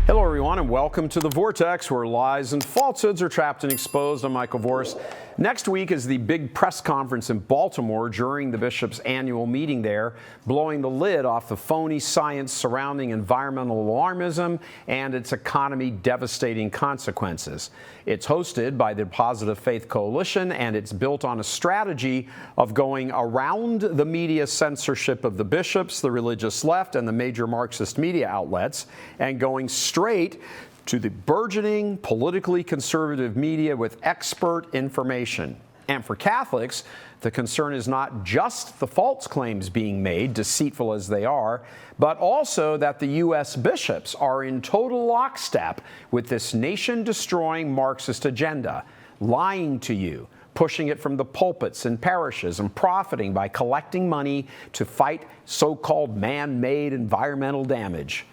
Hello, everyone, and welcome to the Vortex, where lies and falsehoods are trapped and exposed. I'm Michael Voris. Next week is the big press conference in Baltimore during the bishop's annual meeting there, blowing the lid off the phony science surrounding environmental alarmism and its economy devastating consequences. It's hosted by the Positive Faith Coalition, and it's built on a strategy of going around the media censorship of the bishops, the religious left, and the major Marxist media outlets, and going straight to the burgeoning politically conservative media with expert information. And for Catholics, the concern is not just the false claims being made, deceitful as they are, but also that the U.S. bishops are in total lockstep with this nation-destroying Marxist agenda, lying to you, pushing it from the pulpits and parishes, and profiting by collecting money to fight so-called man-made environmental damage.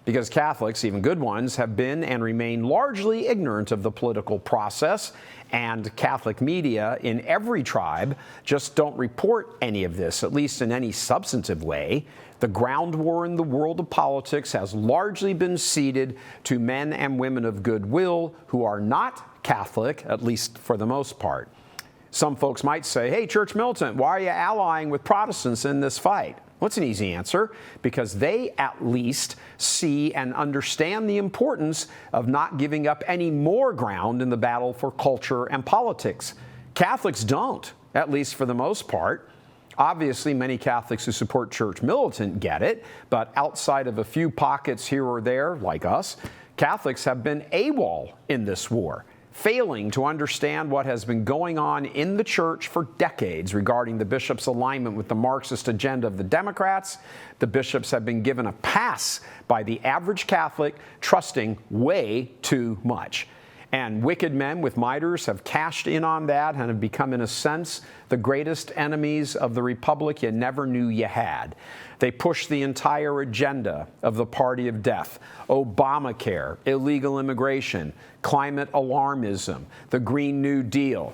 Because Catholics, even good ones, have been and remain largely ignorant of the political process, and Catholic media in every tribe just don't report any of this, at least in any substantive way. The ground war in the world of politics has largely been ceded to men and women of goodwill who are not Catholic, at least for the most part. Some folks might say, hey, Church Militant, why are you allying with Protestants in this fight? Well, it's an easy answer, because they at least see and understand the importance of not giving up any more ground in the battle for culture and politics. Catholics don't, at least for the most part. Obviously, many Catholics who support Church Militant get it, but outside of a few pockets here or there, like us, Catholics have been AWOL in this war, failing to understand what has been going on in the church for decades regarding the bishops' alignment with the Marxist agenda of the Democrats. The bishops have been given a pass by the average Catholic, trusting way too much. And wicked men with miters have cashed in on that and have become, in a sense, the greatest enemies of the republic you never knew you had. They push the entire agenda of the party of death: Obamacare, illegal immigration, climate alarmism, the Green New Deal,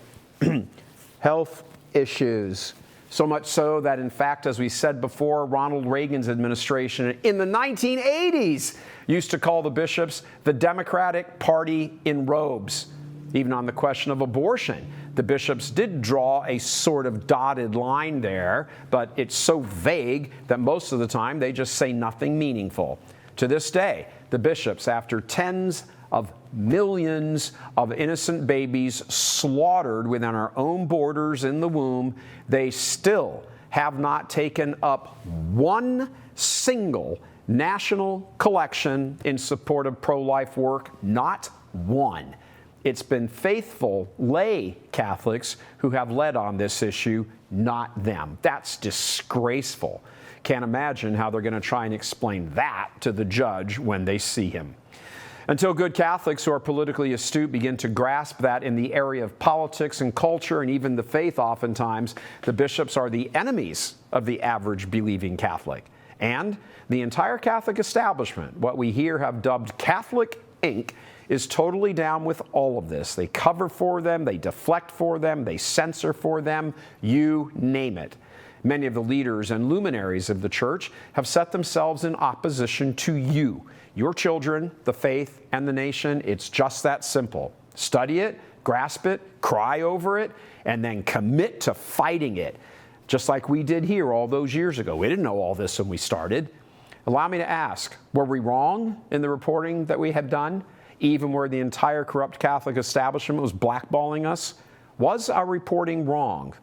health issues. So much so that, in fact, as we said before, Ronald Reagan's administration in the 1980s used to call the bishops the Democratic Party in robes. Even on the question of abortion, the bishops did draw a sort of dotted line there, but it's so vague that most of the time they just say nothing meaningful. To this day, the bishops, after tens of millions of innocent babies slaughtered within our own borders in the womb, they still have not taken up one single national collection in support of pro-life work. Not one. It's been faithful lay Catholics who have led on this issue, not them. That's disgraceful. Can't imagine how they're going to try and explain that to the judge when they see him. Until good Catholics who are politically astute begin to grasp that in the area of politics and culture and even the faith, oftentimes, the bishops are the enemies of the average believing Catholic. And the entire Catholic establishment, what we here have dubbed Catholic Inc., is totally down with all of this. They cover for them, they deflect for them, they censor for them, you name it. Many of the leaders and luminaries of the church have set themselves in opposition to you, your children, the faith, and the nation. It's just that simple. Study it, grasp it, cry over it, and then commit to fighting it, just like we did here all those years ago. We didn't know all this when we started. Allow me to ask, were we wrong in the reporting that we had done, even where the entire corrupt Catholic establishment was blackballing us? Was our reporting wrong?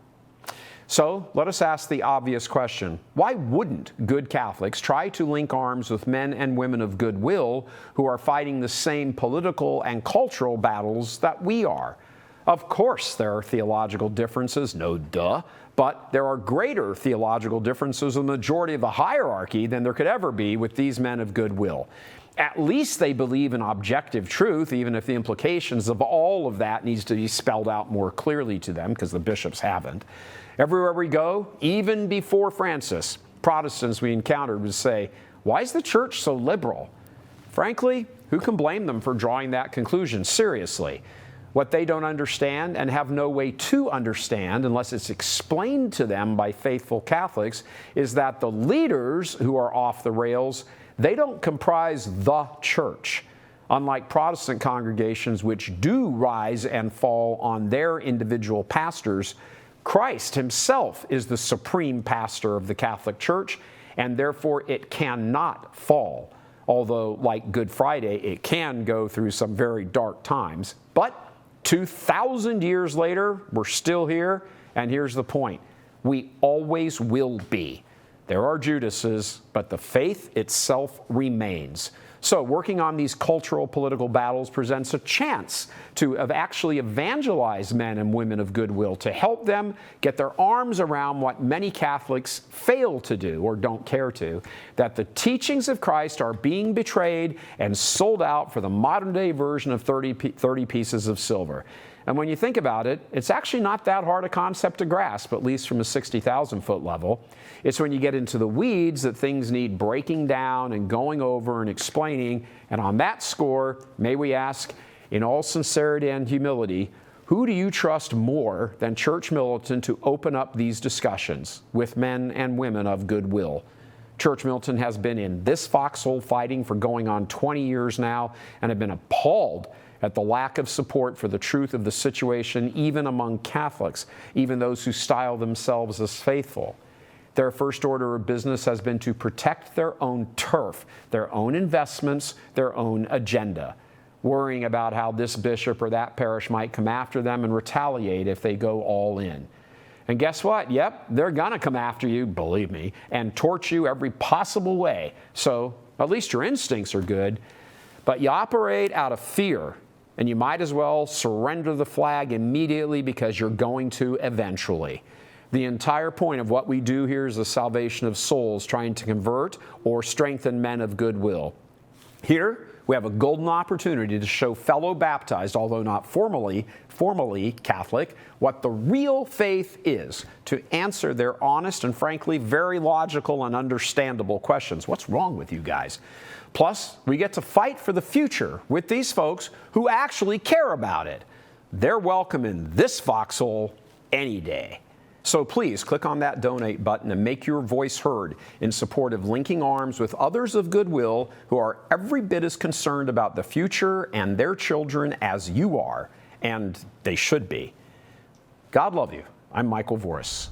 So let us ask the obvious question. Why wouldn't good Catholics try to link arms with men and women of goodwill who are fighting the same political and cultural battles that we are? Of course there are theological differences, no duh, but there are greater theological differences in the majority of the hierarchy than there could ever be with these men of goodwill. At least they believe in objective truth, even if the implications of all of that needs to be spelled out more clearly to them, because the bishops haven't. Everywhere we go, even before Francis, Protestants we encountered would say, why is the church so liberal? Frankly, who can blame them for drawing that conclusion seriously? What they don't understand and have no way to understand unless it's explained to them by faithful Catholics is that the leaders who are off the rails, they don't comprise the church. Unlike Protestant congregations which do rise and fall on their individual pastors, Christ himself is the supreme pastor of the Catholic Church, and therefore it cannot fall. Although, like Good Friday, it can go through some very dark times. But 2,000 years later, we're still here, and here's the point. We always will be. There are Judases, but the faith itself remains. So working on these cultural political battles presents a chance to actually evangelize men and women of goodwill, to help them get their arms around what many Catholics fail to do or don't care to, that the teachings of Christ are being betrayed and sold out for the modern day version of 30 pieces of silver. And when you think about it, it's actually not that hard a concept to grasp, at least from a 60,000-foot level. It's when you get into the weeds that things need breaking down and going over and explaining. And on that score, may we ask, in all sincerity and humility, who do you trust more than Church Militant to open up these discussions with men and women of goodwill? Church Militant has been in this foxhole fighting for going on 20 years now and have been appalled at the lack of support for the truth of the situation, even among Catholics, even those who style themselves as faithful. Their first order of business has been to protect their own turf, their own investments, their own agenda, worrying about how this bishop or that parish might come after them and retaliate if they go all in. And guess what? Yep, they're going to come after you, believe me, and torch you every possible way. So at least your instincts are good. But you operate out of fear, and you might as well surrender the flag immediately because you're going to eventually. The entire point of what we do here is the salvation of souls, trying to convert or strengthen men of goodwill. Here, we have a golden opportunity to show fellow baptized, although not formally Catholic, what the real faith is, to answer their honest and frankly very logical and understandable questions. What's wrong with you guys? Plus, we get to fight for the future with these folks who actually care about it. They're welcome in this foxhole any day. So please click on that donate button and make your voice heard in support of linking arms with others of goodwill who are every bit as concerned about the future and their children as you are, and they should be. God love you. I'm Michael Voris.